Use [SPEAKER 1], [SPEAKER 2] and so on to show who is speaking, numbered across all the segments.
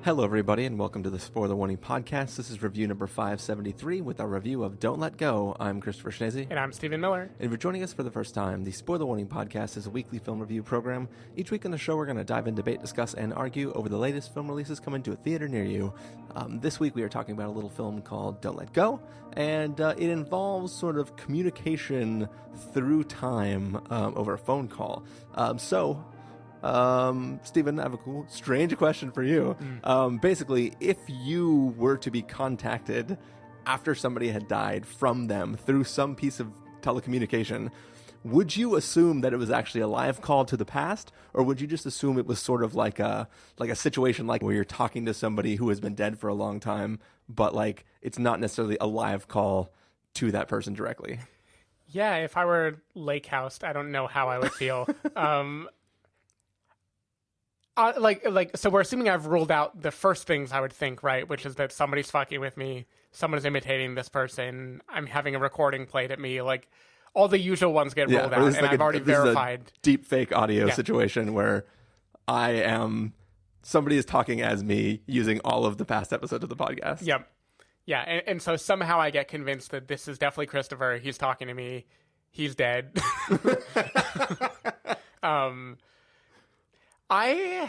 [SPEAKER 1] Hello, everybody, and welcome to the Spoiler Warning Podcast. This is review number 573 with our review of Don't Let Go. I'm Christopher Schnese.
[SPEAKER 2] And I'm Stephen Miller.
[SPEAKER 1] And if you're joining us for the first time, the Spoiler Warning Podcast is a weekly film review program. Each week on the show, we're going to dive in, debate, discuss, and argue over the latest film releases coming to a theater near you. This week, we are talking about a little film called Don't Let Go, and it involves sort of communication through time over a phone call. Stephen, I have a strange question for you. Basically, if you were to be contacted after somebody had died from them through some piece of telecommunication, would you assume that it was actually a live call to the past, or would you just assume it was sort of like a situation like where you're talking to somebody who has been dead for a long time, but like it's not necessarily a live call to that person directly?
[SPEAKER 2] Yeah, if I were lake housed, I don't know how I would feel. So we're assuming I've ruled out the first things I would think, right? Which is that somebody's fucking with me, someone's imitating this person, I'm having a recording played at me, like all the usual ones get ruled out, and like I've already verified.
[SPEAKER 1] This is a deep fake audio situation where somebody is talking as me using all of the past episodes of the podcast.
[SPEAKER 2] Yep. Yeah, and so somehow I get convinced that this is definitely Christopher, he's talking to me, he's dead. I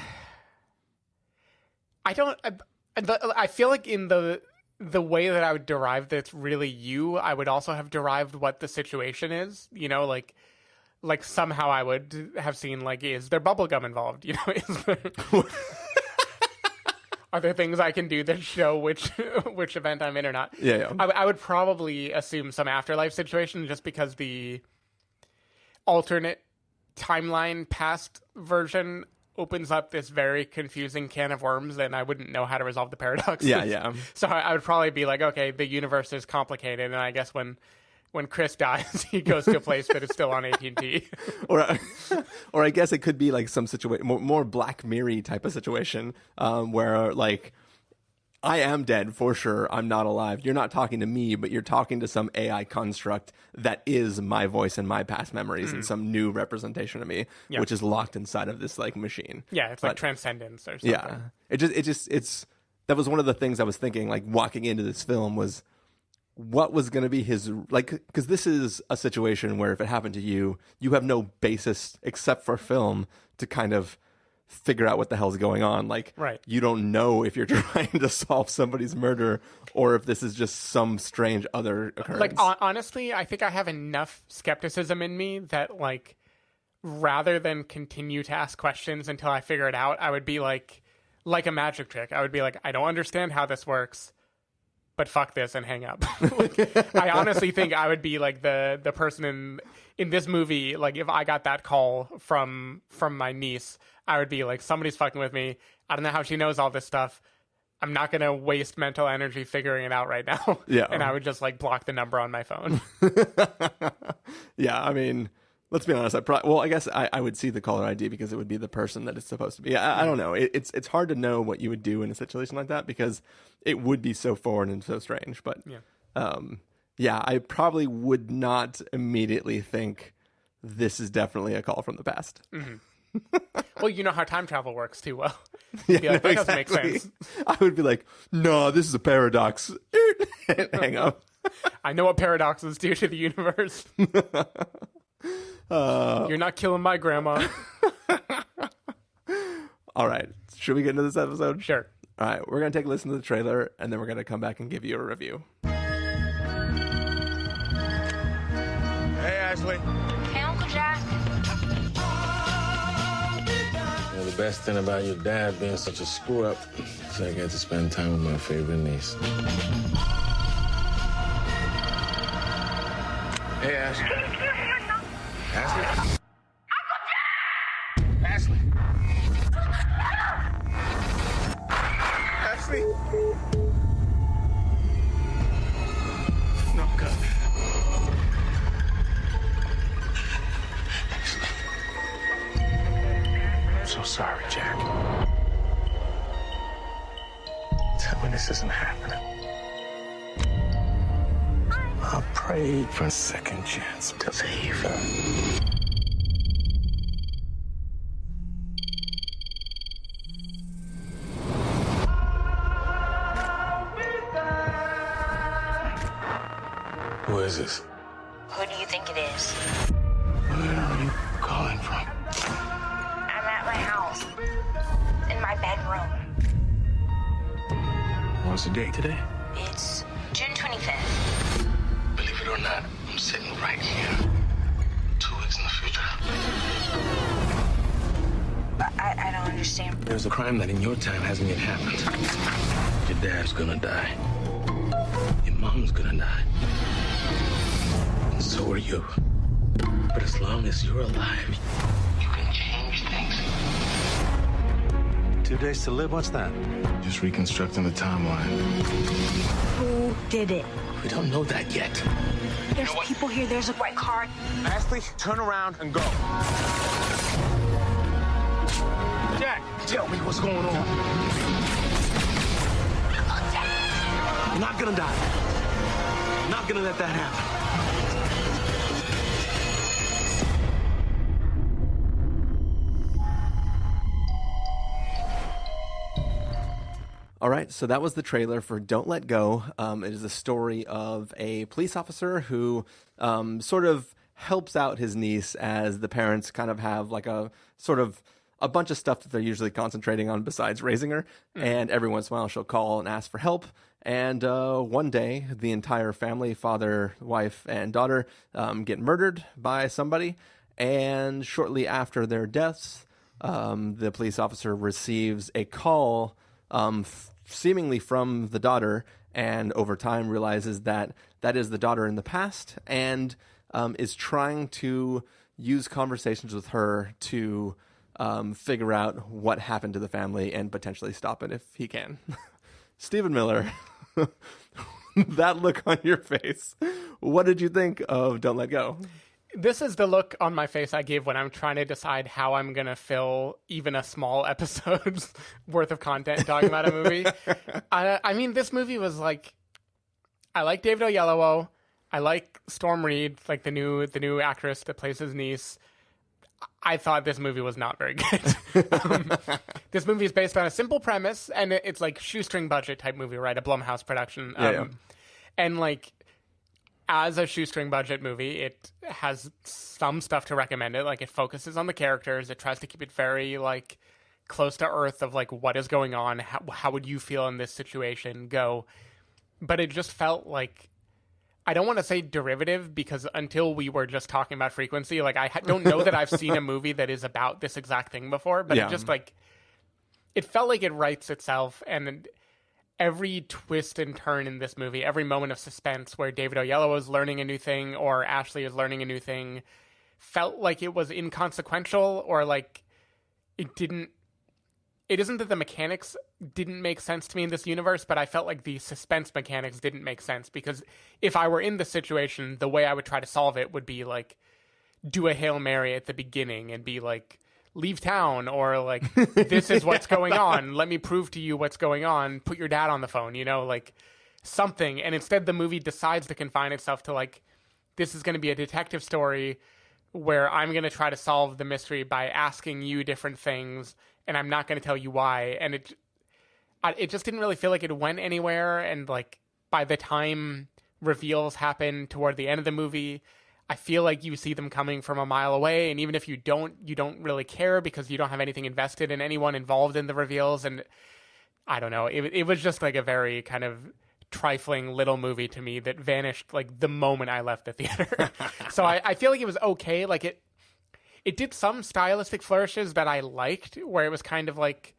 [SPEAKER 2] feel like in the way that I would derive that it's really you, I would also have derived what the situation is, you know, like somehow I would have seen, like, is there bubblegum involved, you know, are there things I can do that show which event I'm in or not?
[SPEAKER 1] Yeah.
[SPEAKER 2] I would probably assume some afterlife situation just because the alternate timeline past version opens up this very confusing can of worms, and I wouldn't know how to resolve the paradoxes.
[SPEAKER 1] Yeah.
[SPEAKER 2] So I would probably be like, okay, the universe is complicated, and I guess when Chris dies, he goes to a place that is still on AT&T.
[SPEAKER 1] or I guess it could be like some situation, more Black Mirror type of situation, where like, I am dead for sure. I'm not alive. You're not talking to me, but you're talking to some AI construct that is my voice and my past memories and some new representation of me, which is locked inside of this like machine.
[SPEAKER 2] Yeah, it's like transcendence or something.
[SPEAKER 1] Yeah, it's that was one of the things I was thinking, like walking into this film, was what was going to be his, like, because this is a situation where if it happened to you, you have no basis except for film to kind of figure out what the hell's going on. Like,
[SPEAKER 2] right.
[SPEAKER 1] You don't know if you're trying to solve somebody's murder or if this is just some strange other occurrence.
[SPEAKER 2] Like, honestly, I think I have enough skepticism in me that, like, rather than continue to ask questions until I figure it out, I would be like a magic trick. I would be like, I don't understand how this works, but fuck this and hang up. Like, I honestly think I would be like the person in this movie, like if I got that call from my niece, I would be like, somebody's fucking with me. I don't know how she knows all this stuff. I'm not going to waste mental energy figuring it out right now.
[SPEAKER 1] Yeah.
[SPEAKER 2] And I would just like block the number on my phone.
[SPEAKER 1] Yeah, I mean, let's be honest. I guess I would see the caller ID because it would be the person that it's supposed to be. I don't know. It's hard to know what you would do in a situation like that because it would be so foreign and so strange. But I probably would not immediately think this is definitely a call from the past.
[SPEAKER 2] Mm-hmm. Well, you know how time travel works too well.
[SPEAKER 1] Yeah,
[SPEAKER 2] like, that doesn't make sense.
[SPEAKER 1] I would be like, no, this is a paradox. Hang up.
[SPEAKER 2] I know what paradoxes do to the universe. You're not killing my grandma.
[SPEAKER 1] All right. Should we get into this episode?
[SPEAKER 2] Sure.
[SPEAKER 1] All right. We're going to take a listen to the trailer, and then we're going to come back and give you a review.
[SPEAKER 3] Hey, Ashley.
[SPEAKER 4] Hey, Uncle Jack.
[SPEAKER 5] The best thing about your dad being such a screw-up is I get to spend time with my favorite niece. Hey, Ashley. Ashley?
[SPEAKER 4] Uncle Jack!
[SPEAKER 3] Ashley. Ashley. No, God. I'm so sorry, Jack. Tell me this isn't happening. I prayed for a second chance to save her.
[SPEAKER 5] Who is this?
[SPEAKER 4] Who do you think it is?
[SPEAKER 3] Where are you calling from?
[SPEAKER 4] I'm at my house. In my bedroom.
[SPEAKER 3] What's the date today?
[SPEAKER 4] It's June 25th.
[SPEAKER 3] Believe it or not, I'm sitting right here. 2 weeks in the future.
[SPEAKER 4] I don't understand.
[SPEAKER 5] There's a crime that in your time hasn't yet happened. Your dad's gonna die. Your mom's gonna die. And so are you. But as long as you're alive,
[SPEAKER 3] You can change things.
[SPEAKER 6] 2 days to live? What's that?
[SPEAKER 5] just reconstructing the timeline.
[SPEAKER 4] Who did it?
[SPEAKER 5] We don't know that yet.
[SPEAKER 4] There's people here. There's a white car.
[SPEAKER 6] Ashley, turn around and go.
[SPEAKER 5] Jack, tell me what's going on. I'm not gonna die. I'm not gonna let that happen.
[SPEAKER 1] All right, so that was the trailer for Don't Let Go. It is a story of a police officer who sort of helps out his niece as the parents kind of have like a sort of a bunch of stuff that they're usually concentrating on besides raising her. And every once in a while she'll call and ask for help. And one day the entire family, father, wife, and daughter, get murdered by somebody. And shortly after their deaths, the police officer receives a call seemingly from the daughter, and over time realizes that that is the daughter in the past, and is trying to use conversations with her to figure out what happened to the family and potentially stop it if he can. Stephen Miller, that look on your face. What did you think of Don't Let Go?
[SPEAKER 2] This is the look on my face I give when I'm trying to decide how I'm going to fill even a small episode's worth of content talking about a movie. I mean, this movie was like, I like David Oyelowo. I like Storm Reid, like the new actress that plays his niece. I thought this movie was not very good. This movie is based on a simple premise, and it's like shoestring budget type movie, right? A Blumhouse production. And like, as a shoestring budget movie, it has some stuff to recommend it. Like, it focuses on the characters. It tries to keep it very, like, close to earth of, like, what is going on? How would you feel in this situation? Go. But it just felt like, I don't want to say derivative, because until we were just talking about Frequency, like, I don't know that I've seen a movie that is about this exact thing before. But it just, like, it felt like it writes itself, and every twist and turn in this movie, every moment of suspense where David Oyelowo is learning a new thing or Ashley is learning a new thing, felt like it was inconsequential, or like it isn't that the mechanics didn't make sense to me in this universe, but I felt like the suspense mechanics didn't make sense, because if I were in the situation, the way I would try to solve it would be like, do a Hail Mary at the beginning and be like, leave town, or like, this is what's going on. Let me prove to you what's going on. Put your dad on the phone, you know, like something. And instead the movie decides to confine itself to like, this is going to be a detective story where I'm going to try to solve the mystery by asking you different things, and I'm not going to tell you why. And it just didn't really feel like it went anywhere. And like, by the time reveals happen toward the end of the movie, I feel like you see them coming from a mile away, and even if you don't really care, because you don't have anything invested in anyone involved in the reveals. And I don't know, it was just like a very kind of trifling little movie to me that vanished like the moment I left the theater. So I feel like it was okay. Like it did some stylistic flourishes that I liked, where it was kind of like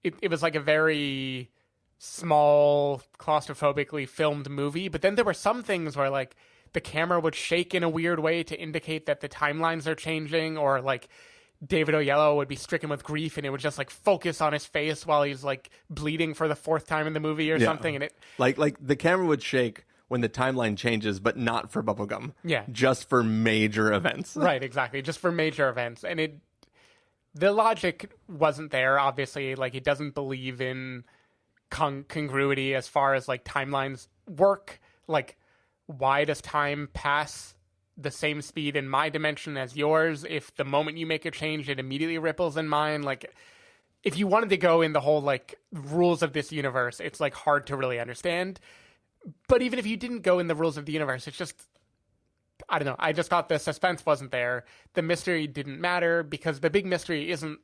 [SPEAKER 2] it was like a very small, claustrophobically filmed movie. But then there were some things where like the camera would shake in a weird way to indicate that the timelines are changing, or like David Oyelowo would be stricken with grief and it would just like focus on his face while he's like bleeding for the fourth time in the movie or something. And it
[SPEAKER 1] like the camera would shake when the timeline changes, but not for bubblegum.
[SPEAKER 2] Yeah.
[SPEAKER 1] Just for major events.
[SPEAKER 2] Right, exactly. Just for major events. And the logic wasn't there, obviously. Like, it doesn't believe in congruity as far as like timelines work. Like, why does time pass the same speed in my dimension as yours? If the moment you make a change, it immediately ripples in mine. Like, if you wanted to go in the whole like rules of this universe, it's like hard to really understand. But even if you didn't go in the rules of the universe, it's just, I don't know. I just thought the suspense wasn't there. The mystery didn't matter because the big mystery isn't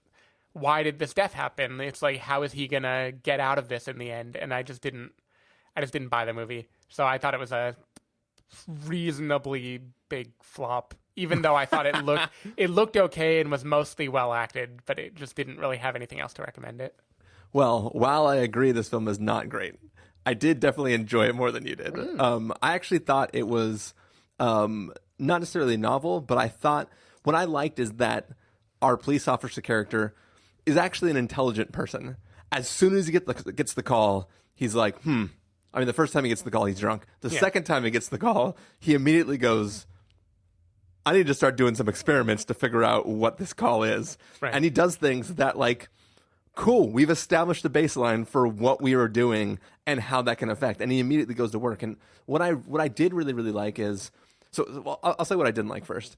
[SPEAKER 2] why did this death happen? It's like, how is he going to get out of this in the end? And I just didn't buy the movie. So I thought it was a reasonably big flop, even though I thought it looked okay and was mostly well acted, but it just didn't really have anything else to recommend it.
[SPEAKER 1] Well, while I agree this film is not great, I did definitely enjoy it more than you did. I actually thought it was not necessarily novel, but I thought what I liked is that our police officer character is actually an intelligent person. As soon as he gets the call, he's like, I mean, the first time he gets the call, he's drunk. The second time he gets the call, he immediately goes, I need to start doing some experiments to figure out what this call is.
[SPEAKER 2] Right.
[SPEAKER 1] And he does things that, like, cool, we've established a baseline for what we are doing and how that can affect. And he immediately goes to work. And what I did really, really like is, I'll say what I didn't like first.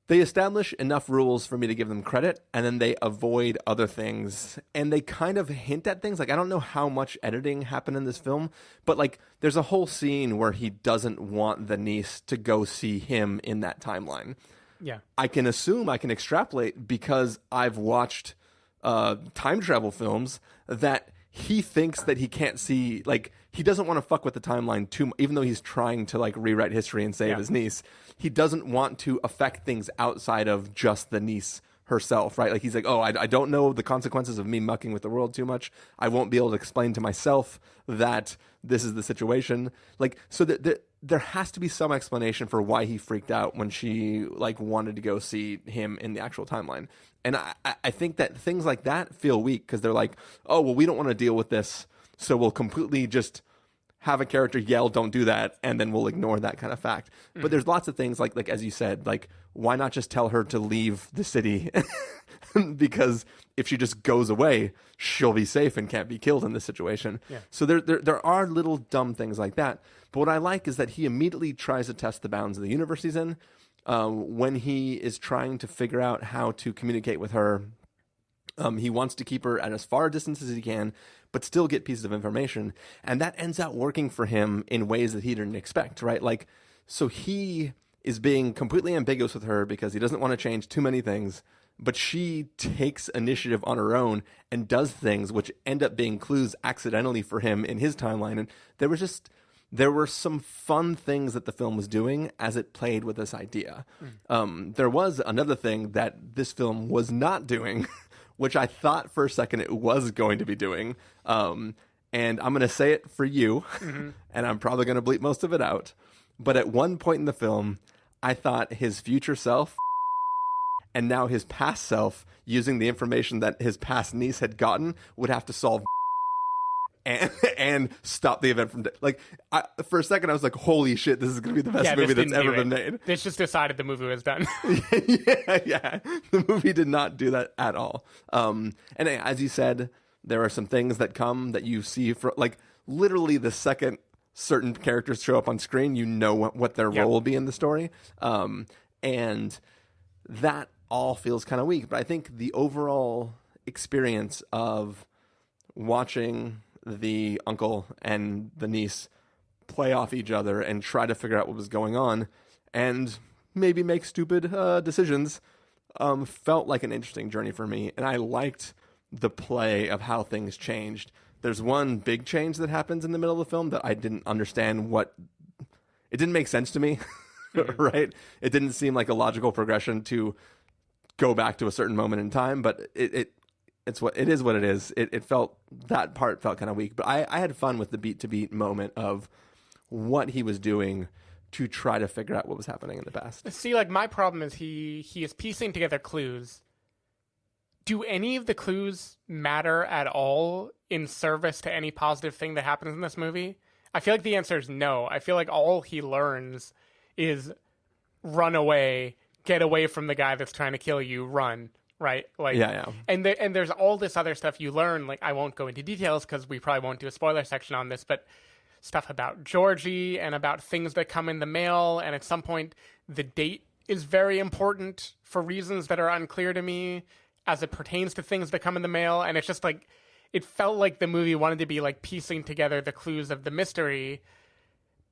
[SPEAKER 1] They establish enough rules for me to give them credit, and then they avoid other things. And they kind of hint at things. Like, I don't know how much editing happened in this film, but, like, there's a whole scene where he doesn't want the niece to go see him in that timeline.
[SPEAKER 2] Yeah.
[SPEAKER 1] I can assume, I can extrapolate, because I've watched time travel films, that he thinks that he can't see, like, he doesn't want to fuck with the timeline too much, even though he's trying to, like, rewrite history and save his niece. He doesn't want to affect things outside of just the niece herself, right? Like, he's like, I don't know the consequences of me mucking with the world too much. I won't be able to explain to myself that this is the situation. Like, so that there has to be some explanation for why he freaked out when she, like, wanted to go see him in the actual timeline. And I think that things like that feel weak because they're like, oh, well, we don't want to deal with this, so we'll completely just have a character yell, don't do that, and then we'll ignore that kind of fact. But there's lots of things, like as you said, like, why not just tell her to leave the city? Because if she just goes away, she'll be safe and can't be killed in this situation. Yeah. So there are little dumb things like that. But what I like is that he immediately tries to test the bounds of the universe he's in. When he is trying to figure out how to communicate with her, he wants to keep her at as far a distance as he can, but still get pieces of information. And that ends up working for him in ways that he didn't expect, right? Like, so he is being completely ambiguous with her because he doesn't want to change too many things, but she takes initiative on her own and does things which end up being clues accidentally for him in his timeline. And there were some fun things that the film was doing as it played with this idea. There was another thing that this film was not doing, which I thought for a second it was going to be doing. And I'm going to say it for you, and I'm probably going to bleep most of it out. But at one point in the film, I thought his future self and now his past self, using the information that his past niece had gotten, would have to solve and stop the event from for a second I was like, holy shit, this is gonna be the best movie that's ever been made.
[SPEAKER 2] This just decided the movie was done.
[SPEAKER 1] yeah, the movie did not do that at all. And as you said, there are some things that come that you see for, like, literally the second certain characters show up on screen, you know what their role will be in the story, and that all feels kind of weak. But I think the overall experience of watching the uncle and the niece play off each other and try to figure out what was going on and maybe make stupid decisions felt like an interesting journey for me. And I liked the play of how things changed. There's one big change that happens in the middle of the film that I didn't understand it didn't make sense to me, right? It didn't seem like a logical progression to go back to a certain moment in time, but it is what it is. That part felt kind of weak, but I had fun with the beat to beat moment of what he was doing to try to figure out what was happening in the past.
[SPEAKER 2] See, like, my problem is he is piecing together clues. Do any of the clues matter at all in service to any positive thing that happens in this movie? I feel like the answer is no. I feel like all he learns is run away, get away from the guy that's trying to kill you, run. Right? Like, yeah. And there's all this other stuff you learn. Like, I won't go into details because we probably won't do a spoiler section on this, but stuff about Georgie and about things that come in the mail. And at some point, the date is very important for reasons that are unclear to me as it pertains to things that come in the mail. And it's just like, it felt like the movie wanted to be like piecing together the clues of the mystery,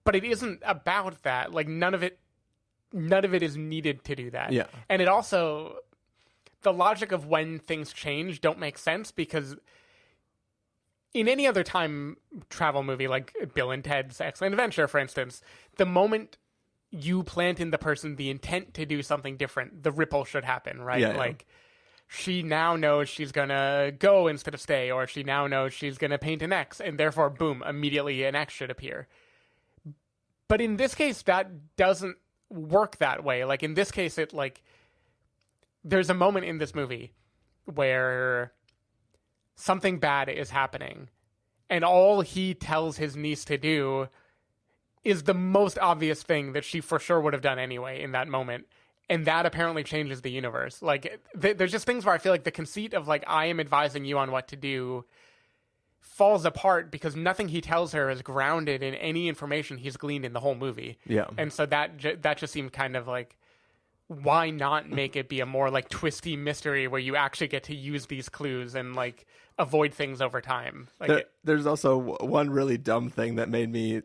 [SPEAKER 2] but it isn't about that. Like none of it is needed to do that.
[SPEAKER 1] Yeah.
[SPEAKER 2] And it also, the logic of when things change don't make sense, because in any other time travel movie, like Bill and Ted's Excellent Adventure, for instance, the moment you plant in the person the intent to do something different, the ripple should happen, right?
[SPEAKER 1] Yeah, yeah.
[SPEAKER 2] Like, she now knows she's gonna go instead of stay, or she now knows she's gonna paint an X, and therefore, boom, immediately an X should appear. But in this case, that doesn't work that way. Like, in this case, it, like, there's a moment in this movie where something bad is happening, and all he tells his niece to do is the most obvious thing that she for sure would have done anyway in that moment. And that apparently changes the universe. Like, there's just things where I feel like the conceit of, like, I am advising you on what to do falls apart because nothing he tells her is grounded in any information he's gleaned in the whole movie.
[SPEAKER 1] Yeah.
[SPEAKER 2] And so that just seemed kind of like, why not make it be a more, like, twisty mystery where you actually get to use these clues and, like, avoid things over time? Like,
[SPEAKER 1] there's also one really dumb thing that made me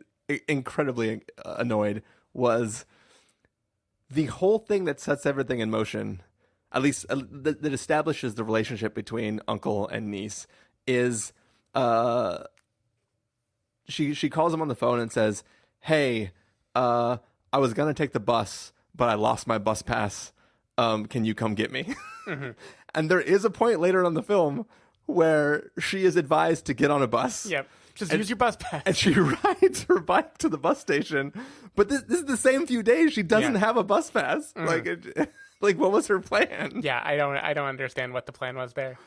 [SPEAKER 1] incredibly annoyed was the whole thing that sets everything in motion, at least that establishes the relationship between uncle and niece, is she calls him on the phone and says, "Hey, I was gonna take the bus, but I lost my bus pass. Can you come get me?" Mm-hmm. And there is a point later on in the film where she is advised to get on a bus.
[SPEAKER 2] Yep. Just use your bus pass.
[SPEAKER 1] And she rides her bike to the bus station. But this is the same few days she doesn't have a bus pass. Mm-hmm. Like what was her plan?
[SPEAKER 2] Yeah, I don't understand what the plan was there.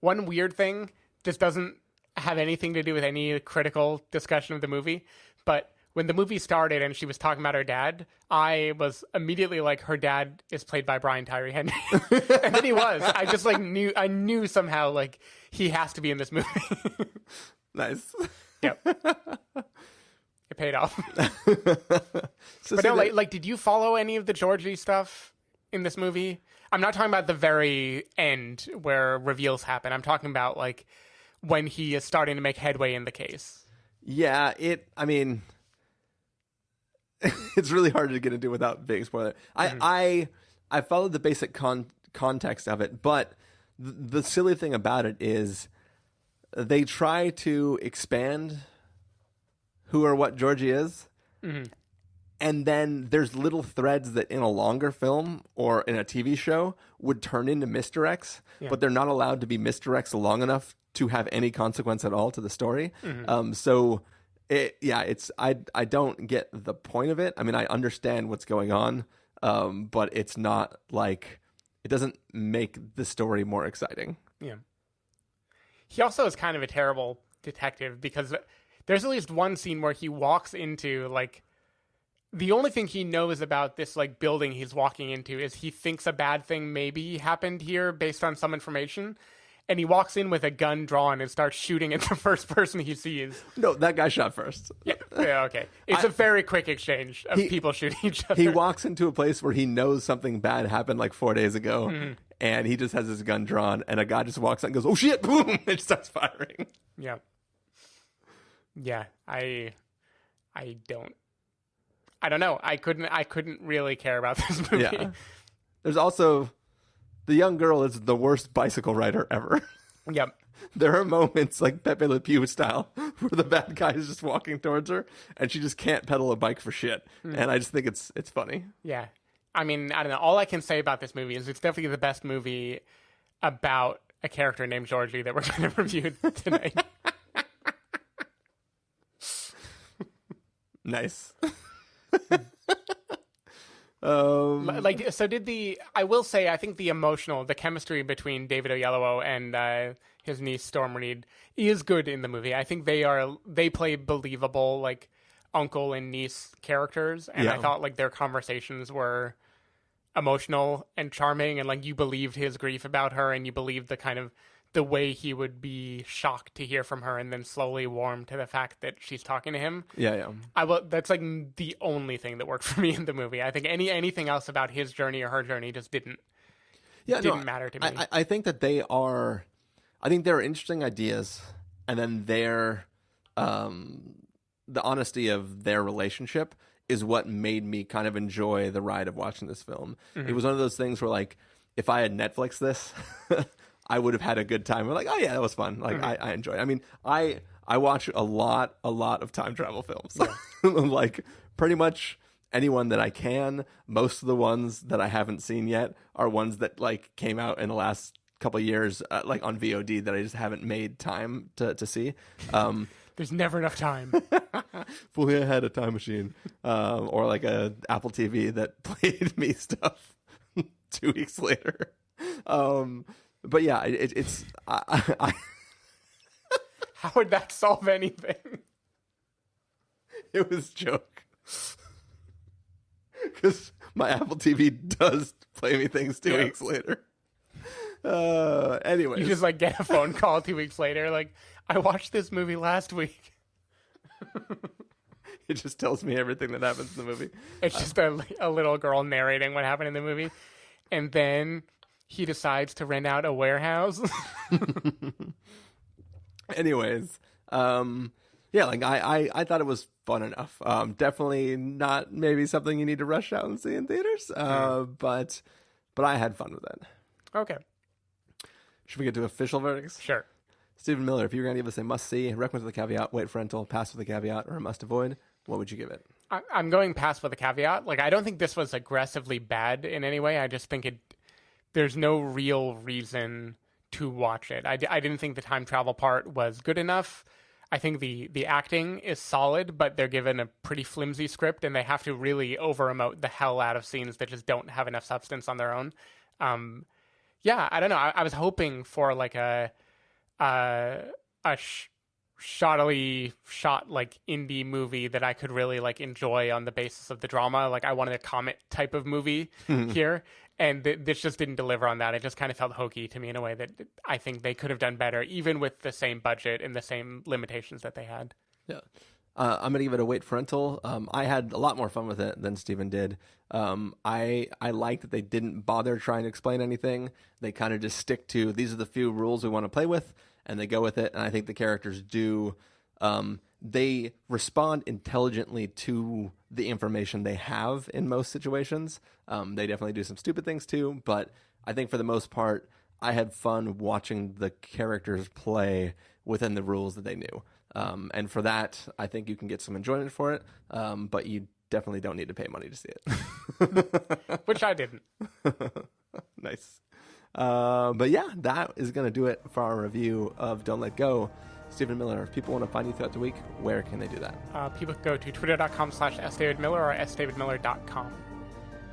[SPEAKER 2] One weird thing, just doesn't have anything to do with any critical discussion of the movie, but when the movie started and she was talking about her dad, I was immediately like, her dad is played by Brian Tyree Henry. And then he was. I just like knew somehow like he has to be in this movie.
[SPEAKER 1] Nice.
[SPEAKER 2] Yep. It paid off. But no, like, did you follow any of the Georgie stuff in this movie? I'm not talking about the very end where reveals happen. I'm talking about like when he is starting to make headway in the case.
[SPEAKER 1] Yeah, I mean, it's really hard to get into without being spoiler. I followed the basic context of it, but the silly thing about it is they try to expand who or what Georgie is, and then there's little threads that in a longer film or in a TV show would turn into misdirects, but they're not allowed to be misdirects long enough to have any consequence at all to the story. So I don't get the point of it. I mean, I understand what's going on, but it's not like, it doesn't make the story more exciting.
[SPEAKER 2] Yeah. He also is kind of a terrible detective because there's at least one scene where he walks into, like, the only thing he knows about this, like, building he's walking into is he thinks a bad thing maybe happened here based on some information. And he walks in with a gun drawn and starts shooting at the first person he sees.
[SPEAKER 1] No, that guy shot first.
[SPEAKER 2] Yeah, okay. It's a very quick exchange of people shooting each other.
[SPEAKER 1] He walks into a place where he knows something bad happened like 4 days ago, and he just has his gun drawn, and a guy just walks out and goes, "Oh shit!" Boom, and starts firing.
[SPEAKER 2] Yeah. Yeah, I don't know. I couldn't really care about this movie.
[SPEAKER 1] Yeah. There's also, the young girl is the worst bicycle rider ever.
[SPEAKER 2] Yep.
[SPEAKER 1] There are moments like Pepe Le Pew style where the bad guy is just walking towards her and she just can't pedal a bike for shit. And I just think it's funny.
[SPEAKER 2] Yeah. I mean, I don't know. All I can say about this movie is it's definitely the best movie about a character named Georgie that we're going to review tonight.
[SPEAKER 1] Nice.
[SPEAKER 2] Like, so I will say, I think the chemistry between David Oyelowo and his niece Storm Reid is good in the movie. I think they play believable, like, uncle and niece characters, and I thought, like, their conversations were emotional and charming, and, like, you believed his grief about her, and you believed the way he would be shocked to hear from her and then slowly warm to the fact that she's talking to him.
[SPEAKER 1] Yeah.
[SPEAKER 2] That's like the only thing that worked for me in the movie. I think anything else about his journey or her journey just didn't matter to me.
[SPEAKER 1] I think that they are, I think there are interesting ideas, and then the honesty of their relationship is what made me kind of enjoy the ride of watching this film. It was one of those things where, like, if I had Netflixed this, I would have had a good time. We're like, oh yeah, that was fun. Like, I enjoyed it. I mean, I watch a lot of time travel films. Like, pretty much anyone that I can. Most of the ones that I haven't seen yet are ones that, like, came out in the last couple of years, like on VOD, that I just haven't made time to see.
[SPEAKER 2] There's never enough time.
[SPEAKER 1] If only I had a time machine, or like a Apple TV that played me stuff 2 weeks later. But yeah, it's I
[SPEAKER 2] How would that solve anything?
[SPEAKER 1] It was a joke. Because my Apple TV does play me things 2 weeks later. Anyways.
[SPEAKER 2] You just, like, get a phone call 2 weeks later, like, I watched this movie last week.
[SPEAKER 1] It just tells me everything that happens in the movie.
[SPEAKER 2] It's just a little girl narrating what happened in the movie. And then he decides to rent out a warehouse.
[SPEAKER 1] Anyways, yeah, like I thought it was fun enough. Definitely not maybe something you need to rush out and see in theaters. But I had fun with it.
[SPEAKER 2] Okay.
[SPEAKER 1] Should we get to official verdicts?
[SPEAKER 2] Sure.
[SPEAKER 1] Stephen Miller, if you were going to give us a must-see, recommend with a caveat, wait for rental, pass with a caveat, or a must-avoid, what would you give it?
[SPEAKER 2] I'm going pass with a caveat. Like, I don't think this was aggressively bad in any way. I just think there's no real reason to watch it. I didn't think the time travel part was good enough. I think the acting is solid, but they're given a pretty flimsy script, and they have to really over-emote the hell out of scenes that just don't have enough substance on their own. Yeah, I don't know. I was hoping for, like, a shoddily shot, like, indie movie that I could really, like, enjoy on the basis of the drama. Like, I wanted a Comet type of movie here, and this just didn't deliver on that. It just kind of felt hokey to me in a way that I think they could have done better, even with the same budget and the same limitations that they had.
[SPEAKER 1] Yeah. I'm going to give it a wait for rental. I had a lot more fun with it than Steven did. I like that they didn't bother trying to explain anything. They kind of just stick to, these are the few rules we want to play with, and they go with it. And I think the characters do, they respond intelligently to the information they have in most situations. They definitely do some stupid things too, but I think for the most part, I had fun watching the characters play within the rules that they knew. And for that, I think you can get some enjoyment for it, but you definitely don't need to pay money to see it.
[SPEAKER 2] Which I didn't.
[SPEAKER 1] Nice. But yeah, that is going to do it for our review of Don't Let Go. Stephen Miller, if people want to find you throughout the week, where can they do that?
[SPEAKER 2] People can go to twitter.com/sdavidmiller or sdavidmiller.com.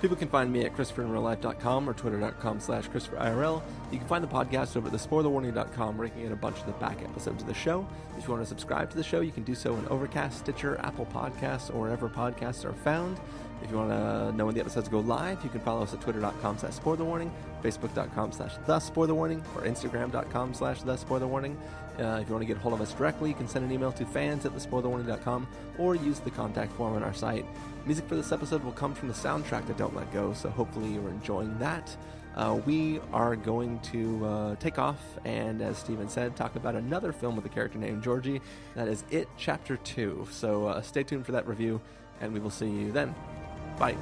[SPEAKER 1] People can find me at ChristopherInRealLife.com or Twitter.com/ChristopherIRL. You can find the podcast over at thespoilerwarning.com, where you can get a bunch of the back episodes of the show. If you want to subscribe to the show, you can do so in Overcast, Stitcher, Apple Podcasts, or wherever podcasts are found. If you want to know when the episodes go live, you can follow us at Twitter.com/SpoilerWarning, Facebook.com/TheSpoilerWarning, or Instagram.com/TheSpoilerWarning. If you want to get a hold of us directly, you can send an email to fans@thespoilerwarning.com or use the contact form on our site. Music for this episode will come from the soundtrack to Don't Let Go, so hopefully you're enjoying that. We are going to take off and, as Steven said, talk about another film with a character named Georgie. That is It Chapter 2. So stay tuned for that review, and we will see you then. Bye.